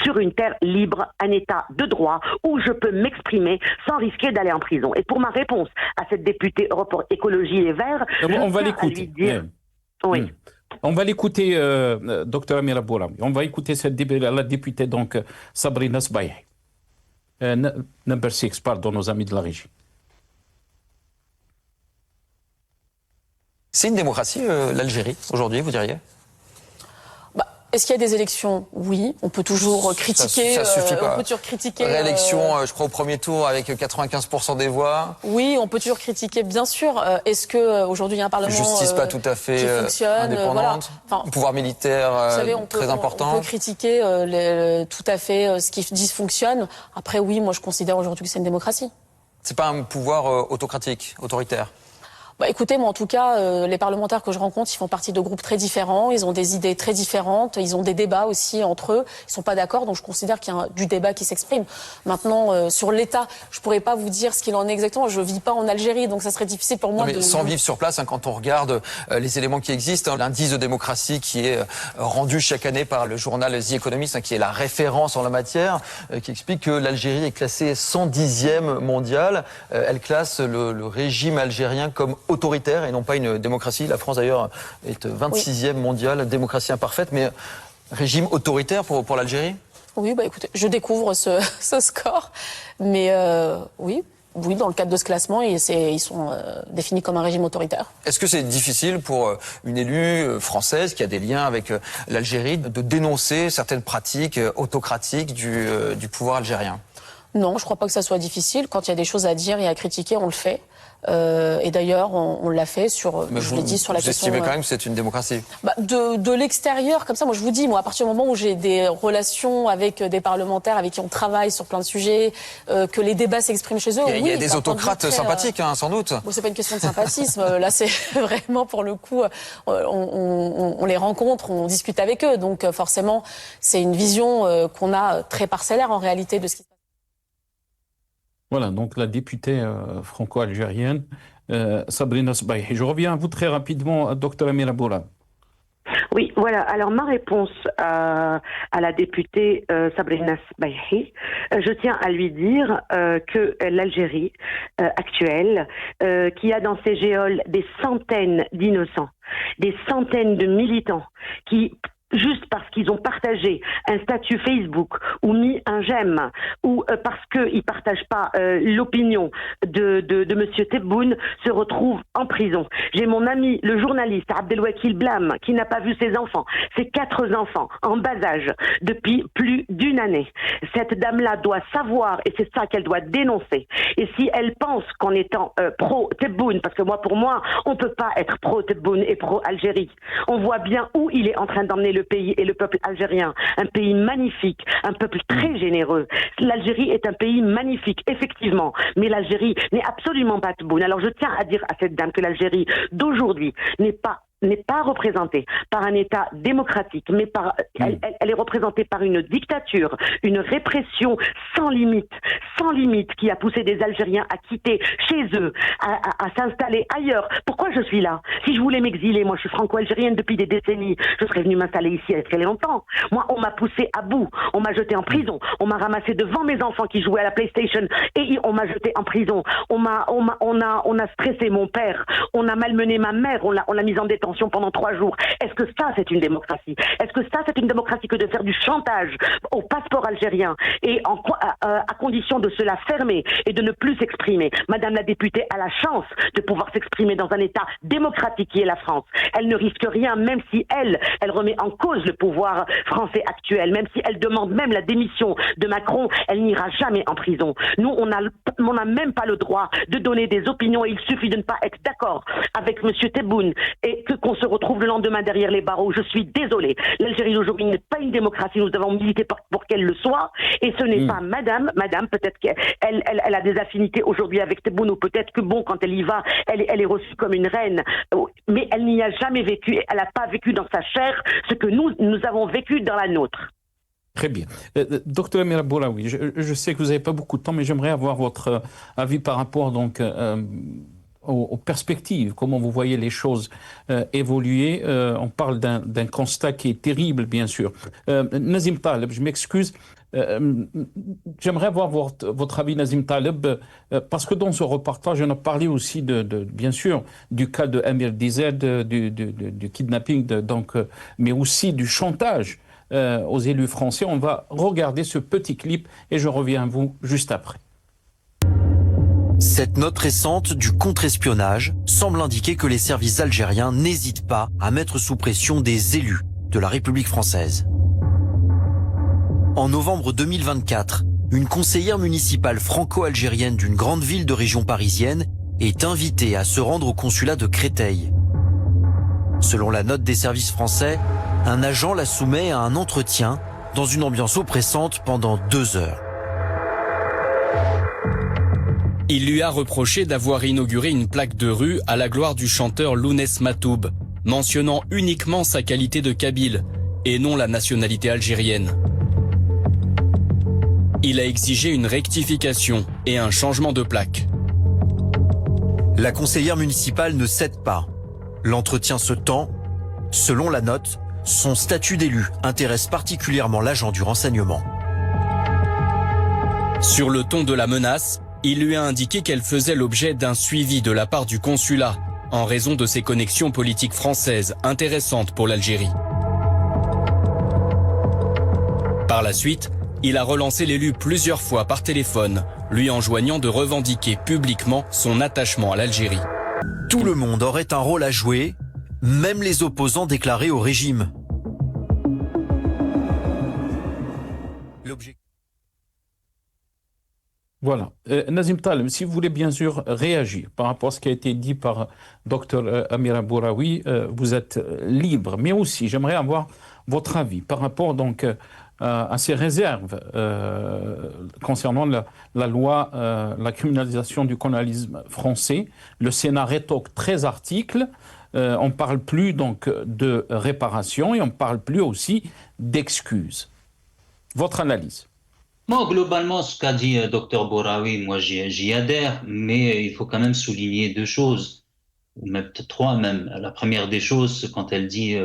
sur une terre libre, un état de droit où je peux m'exprimer sans risquer d'aller en prison. Et pour ma réponse à cette députée Europe Écologie Les Verts, on va l'écouter. Oui. On va l'écouter, docteur Amira Bouraoui. On va écouter la députée donc Sabrina Sbaïh. Number 6, pardon, nos amis de la régie. C'est une démocratie, l'Algérie, aujourd'hui, vous diriez? Est-ce qu'il y a des élections? Oui, on peut toujours critiquer. Ça suffit pas. On peut toujours critiquer. Réélection, je crois, au premier tour avec 95% des voix. Oui, on peut toujours critiquer, bien sûr. Est-ce que aujourd'hui il y a un parlement justice pas tout à fait qui fonctionne, indépendante, voilà. Pouvoir militaire vous savez, très important. On peut critiquer tout à fait ce qui dysfonctionne. Après, oui, moi je considère aujourd'hui que c'est une démocratie. C'est pas un pouvoir autocratique, autoritaire. Écoutez, moi en tout cas, les parlementaires que je rencontre, ils font partie de groupes très différents, ils ont des idées très différentes, ils ont des débats aussi entre eux, ils sont pas d'accord, donc je considère qu'il y a du débat qui s'exprime. Maintenant, sur l'État, je pourrais pas vous dire ce qu'il en est exactement, je vis pas en Algérie, donc ça serait difficile pour moi sans vivre sur place, quand on regarde les éléments qui existent, l'indice de démocratie qui est rendu chaque année par le journal The Economist, qui est la référence en la matière, qui explique que l'Algérie est classée 110e mondiale. Elle classe le régime algérien comme autoritaire et non pas une démocratie. La France d'ailleurs est 26e mondiale, démocratie imparfaite, mais régime autoritaire pour l'Algérie ? Oui, écoutez, je découvre ce score, mais oui, dans le cadre de ce classement, ils sont définis comme un régime autoritaire. Est-ce que c'est difficile pour une élue française qui a des liens avec l'Algérie de dénoncer certaines pratiques autocratiques du pouvoir algérien ? Non, je crois pas que ça soit difficile. Quand il y a des choses à dire et à critiquer, on le fait. Et d'ailleurs, on l'a fait sur, mais je l'ai dit, sur la question... Vous estimez quand même que c'est une démocratie ? De l'extérieur, comme ça, moi je vous dis, à partir du moment où j'ai des relations avec des parlementaires avec qui on travaille sur plein de sujets, que les débats s'expriment chez eux, il y a des autocrates sympathiques, sans doute. C'est pas une question de sympathisme. Là, c'est vraiment, pour le coup, on les rencontre, on discute avec eux. Donc forcément, c'est une vision qu'on a très parcellaire en réalité de ce qui se passe. Voilà, donc la députée franco-algérienne Sabrina Sbaïhi. Je reviens à vous très rapidement, Dr Amira Boula. Oui, voilà. Alors ma réponse à la députée Sabrina Sbaïhi, je tiens à lui dire que l'Algérie actuelle, qui a dans ses géoles des centaines d'innocents, des centaines de militants qui... juste parce qu'ils ont partagé un statut Facebook ou mis un j'aime ou parce qu'ils ne partagent pas l'opinion de Monsieur Tebboune, se retrouvent en prison. J'ai mon ami, le journaliste Abdelwakil Blam, qui n'a pas vu ses enfants, ses 4 enfants en bas âge depuis plus d'une année. Cette dame-là doit savoir, et c'est ça qu'elle doit dénoncer. Et si elle pense qu'en étant pro-Tebboune, parce que pour moi, on ne peut pas être pro-Tebboune et pro-Algérie. On voit bien où il est en train d'emmener le pays et le peuple algérien, un pays magnifique, un peuple très généreux. L'Algérie est un pays magnifique, effectivement, mais l'Algérie n'est absolument pas Tebboune. Alors je tiens à dire à cette dame que l'Algérie d'aujourd'hui n'est pas représentée par un État démocratique, mais elle est représentée par une dictature, une répression sans limite qui a poussé des Algériens à quitter chez eux, à s'installer ailleurs. Pourquoi je suis là ? Si je voulais m'exiler, moi je suis franco-algérienne depuis des décennies, je serais venue m'installer ici il y a très longtemps. Moi, on m'a poussé à bout, on m'a jeté en prison, on m'a ramassé devant mes enfants qui jouaient à la PlayStation et on m'a jeté en prison. On a stressé mon père, on a malmené ma mère, on l'a mise en détention pendant 3 jours. Est-ce que ça, c'est une démocratie ? Est-ce que ça, c'est une démocratie que de faire du chantage au passeport algérien et à condition de se la fermer et de ne plus s'exprimer ? Madame la députée a la chance de pouvoir s'exprimer dans un État démocratique qui est la France. Elle ne risque rien, même si elle remet en cause le pouvoir français actuel, même si elle demande même la démission de Macron, elle n'ira jamais en prison. Nous, on n'a même pas le droit de donner des opinions et il suffit de ne pas être d'accord avec Monsieur Tebboune et qu'on se retrouve le lendemain derrière les barreaux. Je suis désolée. L'Algérie d'aujourd'hui n'est pas une démocratie. Nous avons milité pour qu'elle le soit. Et ce n'est pas madame, peut-être qu'elle a des affinités aujourd'hui avec Tebboune, ou peut-être que quand elle y va, elle est reçue comme une reine. Mais elle n'y a jamais vécu. Elle n'a pas vécu dans sa chair ce que nous avons vécu dans la nôtre. Très bien. Docteur Amira Boula, oui, je sais que vous n'avez pas beaucoup de temps, mais j'aimerais avoir votre avis par rapport donc aux perspectives, comment vous voyez les choses évoluer. On parle d'un constat qui est terrible, bien sûr. Nazim Taleb, je m'excuse, j'aimerais avoir votre avis, Nazim Taleb, parce que dans ce reportage, on a parlé aussi bien sûr, du cas de Amir Dized, du kidnapping, mais aussi du chantage aux élus français. On va regarder ce petit clip et je reviens à vous juste après. Cette note récente du contre-espionnage semble indiquer que les services algériens n'hésitent pas à mettre sous pression des élus de la République française. En novembre 2024, une conseillère municipale franco-algérienne d'une grande ville de région parisienne est invitée à se rendre au consulat de Créteil. Selon la note des services français, un agent la soumet à un entretien dans une ambiance oppressante pendant 2 heures. Il lui a reproché d'avoir inauguré une plaque de rue à la gloire du chanteur Lounès Matoub, mentionnant uniquement sa qualité de kabyle et non la nationalité algérienne. Il a exigé une rectification et un changement de plaque. La conseillère municipale ne cède pas. L'entretien se tend. Selon la note, son statut d'élu intéresse particulièrement l'agent du renseignement. Sur le ton de la menace, il lui a indiqué qu'elle faisait l'objet d'un suivi de la part du consulat, en raison de ses connexions politiques françaises intéressantes pour l'Algérie. Par la suite, il a relancé l'élu plusieurs fois par téléphone, lui enjoignant de revendiquer publiquement son attachement à l'Algérie. Tout le monde aurait un rôle à jouer, même les opposants déclarés au régime. Voilà. Nazim Taleb, si vous voulez bien sûr réagir par rapport à ce qui a été dit par Dr Amira Bouraoui, vous êtes libre. Mais aussi, j'aimerais avoir votre avis par rapport donc à ces réserves concernant la loi, la criminalisation du colonialisme français. Le Sénat rétoque 13 articles. On ne parle plus donc de réparation et on ne parle plus aussi d'excuses. Votre analyse? Moi, globalement, ce qu'a dit Dr Bouraoui, moi j'y adhère, mais il faut quand même souligner deux choses, ou même peut-être trois même. La première des choses, c'est quand elle dit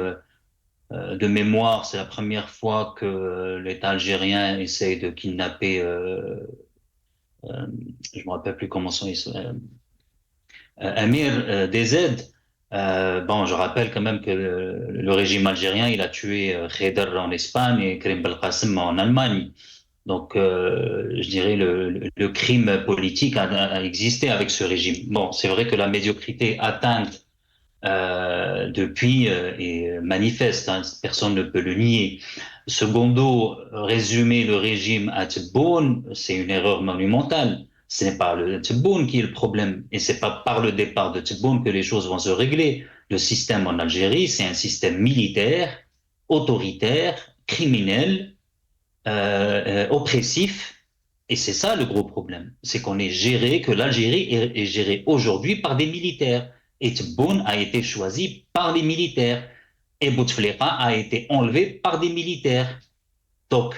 de mémoire, c'est la première fois que l'État algérien essaye de kidnapper, je me rappelle plus comment son Amir DZ. Bon, je rappelle quand même que le régime algérien, il a tué Khader en Espagne et Karim Belkacem en Allemagne. Donc, je dirais le crime politique a existé avec ce régime. Bon, c'est vrai que la médiocrité atteinte depuis est manifeste, hein, personne ne peut le nier. Secondo, résumer le régime à Tebboune, c'est une erreur monumentale. Ce n'est pas le Tebboune qui est le problème, et c'est pas par le départ de Tebboune que les choses vont se régler. Le système en Algérie, c'est un système militaire, autoritaire, criminel, oppressif, et c'est ça le gros problème, c'est qu'on est géré, que l'Algérie est gérée aujourd'hui par des militaires, et Tebboune a été choisi par les militaires, et Bouteflika a été enlevé par des militaires. Donc,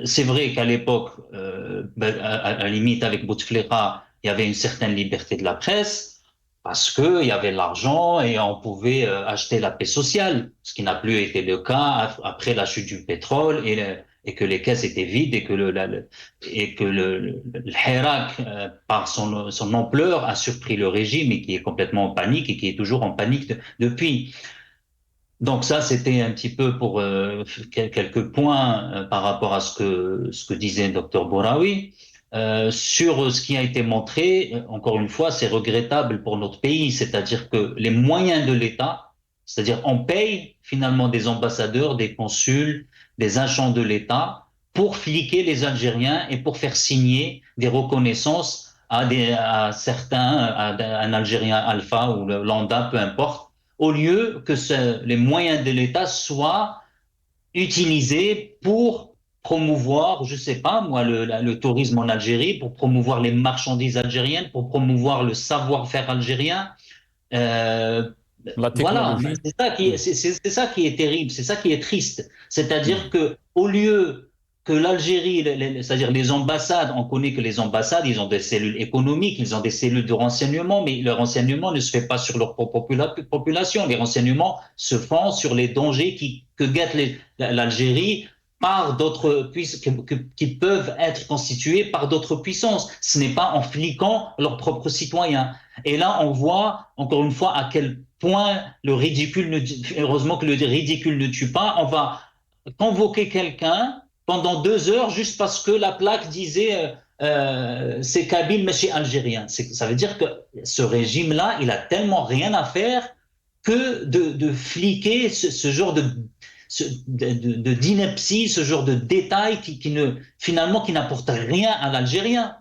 c'est vrai qu'à l'époque, à la limite avec Bouteflika, il y avait une certaine liberté de la presse, parce qu'il y avait l'argent et on pouvait acheter la paix sociale, ce qui n'a plus été le cas après la chute du pétrole et que les caisses étaient vides et que le Hirak, par son ampleur, a surpris le régime et qui est complètement en panique et qui est toujours en panique depuis. Donc ça, c'était un petit peu pour quelques points par rapport à ce que disait Dr Bouraoui. Sur ce qui a été montré, encore une fois, c'est regrettable pour notre pays, c'est-à-dire que les moyens de l'État, c'est-à-dire on paye finalement des ambassadeurs, des consuls, des agents de l'État pour fliquer les Algériens et pour faire signer des reconnaissances à certains, à un Algérien alpha ou le lambda, peu importe, au lieu que les moyens de l'État soient utilisés pour promouvoir, je sais pas moi, le tourisme en Algérie, pour promouvoir les marchandises algériennes, pour promouvoir le savoir-faire algérien. Voilà, c'est ça qui est terrible, c'est ça qui est triste. C'est-à-dire que au lieu que l'Algérie, c'est-à-dire les ambassades, on connaît que les ambassades, ils ont des cellules économiques, ils ont des cellules de renseignement, mais le renseignement ne se fait pas sur leur propre population. Les renseignements se font sur les dangers que guette l'Algérie par d'autres qui peuvent être constitués par d'autres puissances. Ce n'est pas en fliquant leurs propres citoyens. Et là, on voit encore une fois à quel point le ridicule heureusement que le ridicule ne tue pas. On va convoquer quelqu'un pendant 2 heures juste parce que la plaque disait c'est kabyle mais c'est algérien. Ça veut dire que ce régime-là, il a tellement rien à faire que de fliquer ce genre d'ineptie, ce genre de détails qui n'apporte rien à l'Algérien.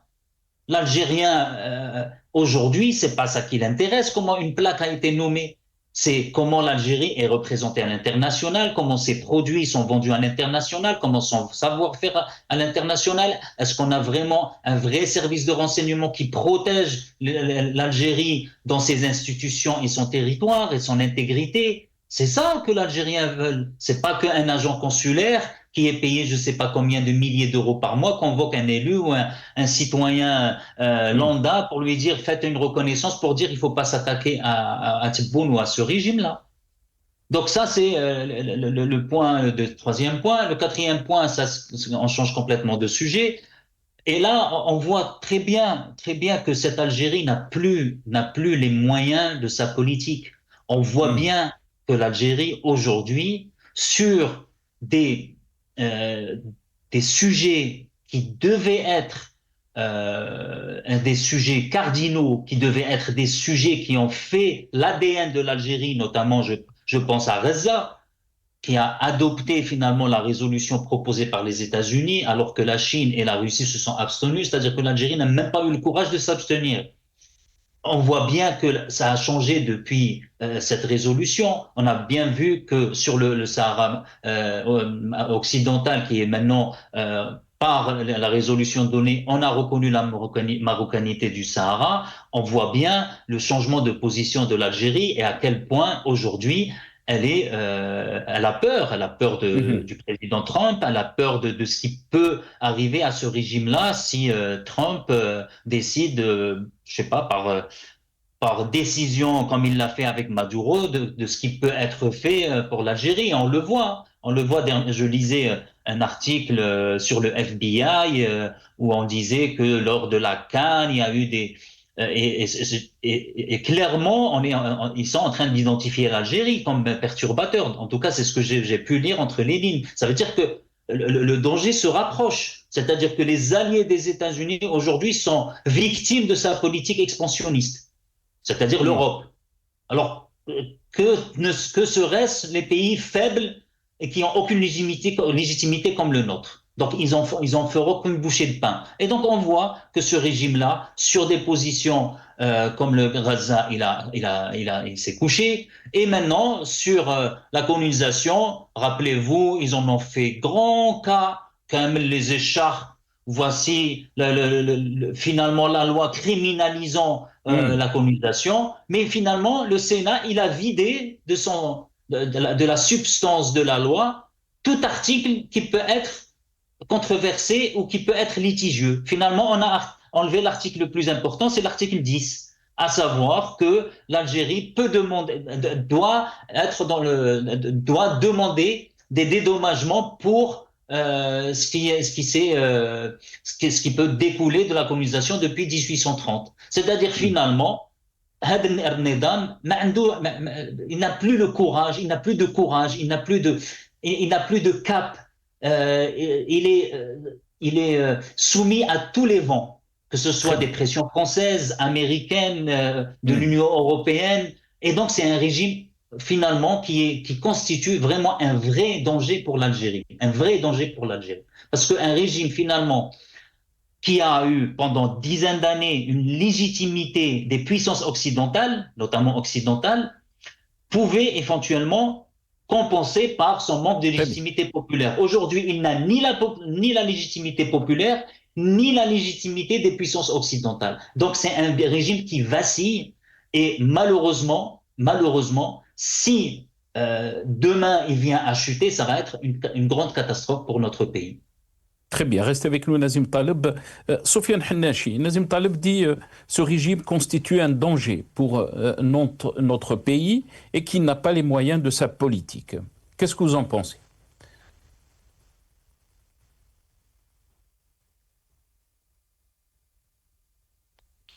L'Algérien aujourd'hui, c'est pas ça qui l'intéresse, comment une plaque a été nommée. c'est comment l'Algérie est représentée à l'international, comment ses produits sont vendus à l'international, comment son savoir-faire à l'international. Est-ce qu'on a vraiment un vrai service de renseignement qui protège l'Algérie dans ses institutions et son territoire et son intégrité? C'est ça que l'Algérien veut. C'est pas qu'un agent consulaire qui est payé je ne sais pas combien de milliers d'euros par mois convoque un élu ou un citoyen lambda pour lui dire faites une reconnaissance pour dire il ne faut pas s'attaquer à Tebboune ou à ce régime-là. Donc ça c'est le point, le troisième point. Le quatrième point, ça, on change complètement de sujet. Et là, on voit très bien que cette Algérie n'a plus les moyens de sa politique. On voit bien que l'Algérie aujourd'hui, sur des sujets qui devaient être des sujets cardinaux, qui devaient être des sujets qui ont fait l'ADN de l'Algérie, notamment je pense à Reza, qui a adopté finalement la résolution proposée par les États-Unis, alors que la Chine et la Russie se sont abstenus, c'est-à-dire que l'Algérie n'a même pas eu le courage de s'abstenir. On voit bien que ça a changé depuis cette résolution. On a bien vu que sur le Sahara occidental, qui est maintenant par la résolution donnée, on a reconnu la marocanité du Sahara. On voit bien le changement de position de l'Algérie et à quel point aujourd'hui elle a peur du président Trump, elle a peur de ce qui peut arriver à ce régime-là si Trump décide, je sais pas, par décision, comme il l'a fait avec Maduro, de ce qui peut être fait pour l'Algérie. On le voit. Je lisais un article sur le FBI où on disait que lors de la CAN, il y a eu des et clairement, ils sont en train d'identifier l'Algérie comme perturbateur. En tout cas, c'est ce que j'ai pu lire entre les lignes. Ça veut dire que le danger se rapproche. C'est-à-dire que les alliés des États-Unis aujourd'hui sont victimes de sa politique expansionniste, c'est-à-dire l'Europe. Alors, que seraient-ce les pays faibles et qui n'ont aucune légitimité comme le nôtre? Donc, ils en feront qu'une bouchée de pain. Et donc, on voit que ce régime-là, sur des positions comme le Gaza, il s'est couché. Et maintenant, sur la colonisation, rappelez-vous, ils en ont fait grand cas, quand même les écharpes. Voici finalement la loi criminalisant la colonisation. Mais finalement, le Sénat, il a vidé de la substance de la loi tout article qui peut être controversé ou qui peut être litigieux. Finalement, on a enlevé l'article le plus important, c'est l'article 10, à savoir que l'Algérie doit demander des dédommagements pour ce qui peut découler de la colonisation depuis 1830. C'est-à-dire finalement, il n'a plus le courage, il n'a plus de courage, il n'a plus de cap. Il est soumis à tous les vents, que ce soit des pressions françaises, américaines, de l'Union européenne. Et donc, c'est un régime, finalement, qui constitue vraiment un vrai danger pour l'Algérie. Un vrai danger pour l'Algérie. Parce qu'un régime, finalement, qui a eu pendant dizaines d'années une légitimité des puissances occidentales, notamment occidentales, pouvait éventuellement compensé par son manque de légitimité populaire. Aujourd'hui, il n'a ni la légitimité populaire, ni la légitimité des puissances occidentales. Donc, c'est un régime qui vacille et malheureusement, si demain il vient à chuter, ça va être une grande catastrophe pour notre pays. Très bien, restez avec nous Nazim Taleb. Sofiane Hannachi, Nazim Taleb dit ce régime constitue un danger pour notre pays et qu'il n'a pas les moyens de sa politique. Qu'est-ce que vous en pensez?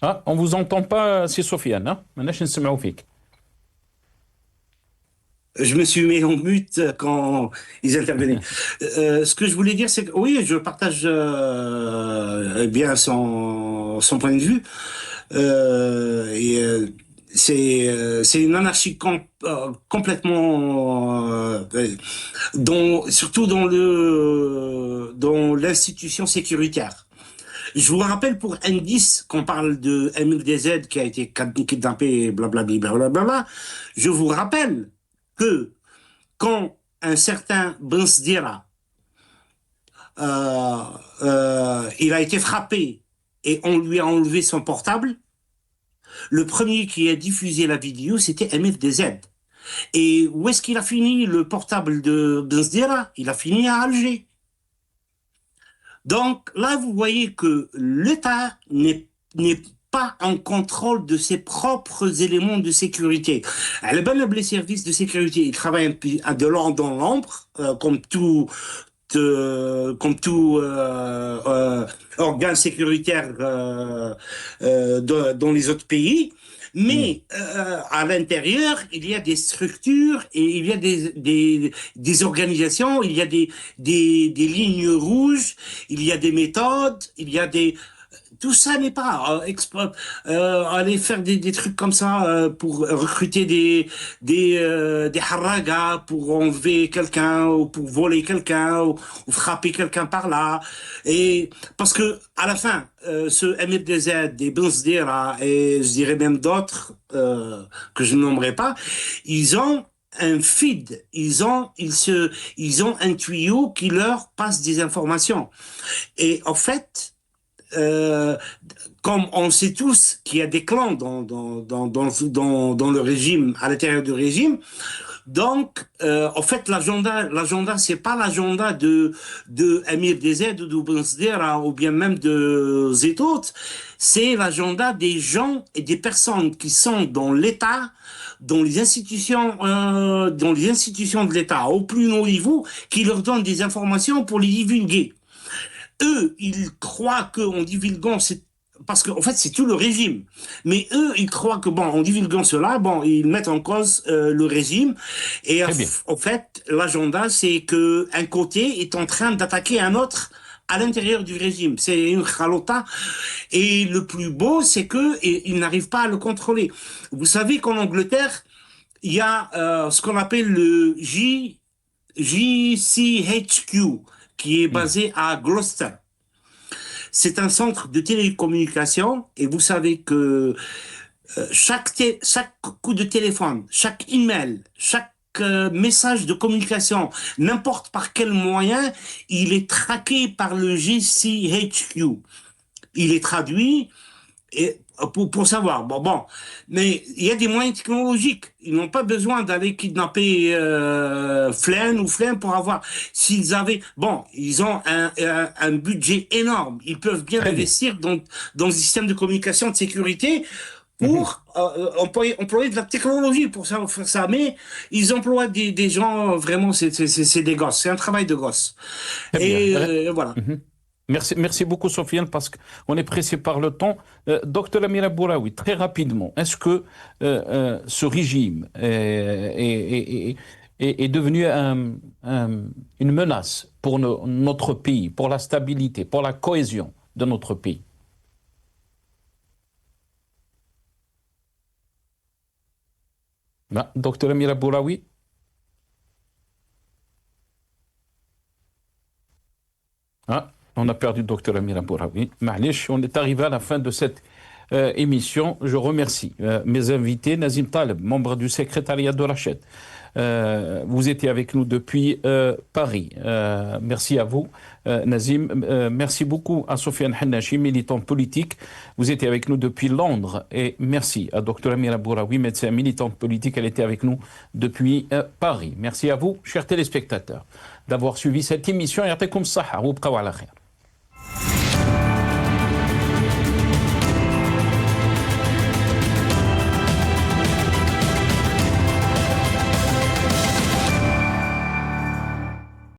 Ah, on ne vous entend pas, c'est Sofiane. Hein? Je me suis mis en mute quand ils intervenaient. Ce que je voulais dire, c'est que oui, je partage bien son point de vue. C'est une anarchie complètement, surtout dans l'institution sécuritaire. Je vous rappelle pour indice qu'on parle de MFDZ qui a été kidnappé, blablabla. Je vous rappelle que quand un certain Ben Sdira, il a été frappé et on lui a enlevé son portable, le premier qui a diffusé la vidéo, c'était MFDZ. Et où est-ce qu'il a fini le portable de Ben Sdira? Il a fini à Alger. Donc là, vous voyez que l'État n'est pas en contrôle de ses propres éléments de sécurité. Les services de sécurité, ils travaillent de l'ombre dans l'ombre, comme tout organe sécuritaire dans les autres pays. Mais à l'intérieur, il y a des structures et il y a des organisations, il y a des lignes rouges, il y a des méthodes, il y a des... Tout ça n'est pas aller faire des trucs comme ça pour recruter des haragas pour enlever quelqu'un ou pour voler quelqu'un ou frapper quelqu'un par là. Et parce que à la fin, ce MFDZ, des Ben Sdira et je dirais même d'autres que je ne nommerai pas, ils ont un feed, ils ont un tuyau qui leur passe des informations. Et en fait, comme on sait tous qu'il y a des clans dans le régime, à l'intérieur du régime, donc en fait l'agenda c'est pas l'agenda de Amir DZ ou de Ben Sdira ou bien même de Zetot, c'est l'agenda des gens et des personnes qui sont dans l'État, dans les institutions de l'État au plus haut niveau, qui leur donnent des informations pour les divulguer. Eux, ils croient qu'en divulguant, parce qu'en fait, c'est tout le régime. Mais eux, ils croient que, bon, en divulguant cela, bon, ils mettent en cause le régime. Et en fait, l'agenda, c'est que un côté est en train d'attaquer un autre à l'intérieur du régime. C'est une khalota. Et le plus beau, c'est que ils n'arrivent pas à le contrôler. Vous savez qu'en Angleterre, il y a ce qu'on appelle le JCHQ, qui est basé à Gloucester. C'est un centre de télécommunication et vous savez que chaque coup de téléphone, chaque email, chaque message de communication, n'importe par quel moyen, il est traqué par le JCHQ. Il est traduit et pour savoir. Bon, mais il y a des moyens technologiques. Ils n'ont pas besoin d'aller kidnapper Flynn ou Flynn pour avoir. S'ils avaient, bon, ils ont un budget énorme. Ils peuvent bien investir dans le système de communication de sécurité pour employer de la technologie pour faire ça. Mais ils emploient des gens vraiment, c'est des gosses. C'est un travail de gosses. Et voilà. Merci beaucoup, Sofiane, parce qu'on est pressé par le temps. Docteur Amira Bouraoui, très rapidement, est-ce que ce régime est devenu une menace pour notre pays, pour la stabilité, pour la cohésion de notre pays? Docteur Amira Bouraoui? On a perdu le docteur Amira Bouraoui. On est arrivé à la fin de cette émission. Je remercie mes invités. Nazim Taleb, membre du secrétariat de Rached. Vous étiez avec nous depuis Paris. Merci à vous, Nazim. Merci beaucoup à Sofiane Hannachi, militant politique. Vous étiez avec nous depuis Londres. Et merci à Dr Amira Bouraoui, médecin militante politique. Elle était avec nous depuis Paris. Merci à vous, chers téléspectateurs, d'avoir suivi cette émission. Yartakoum saha, ou bqaw ala khair.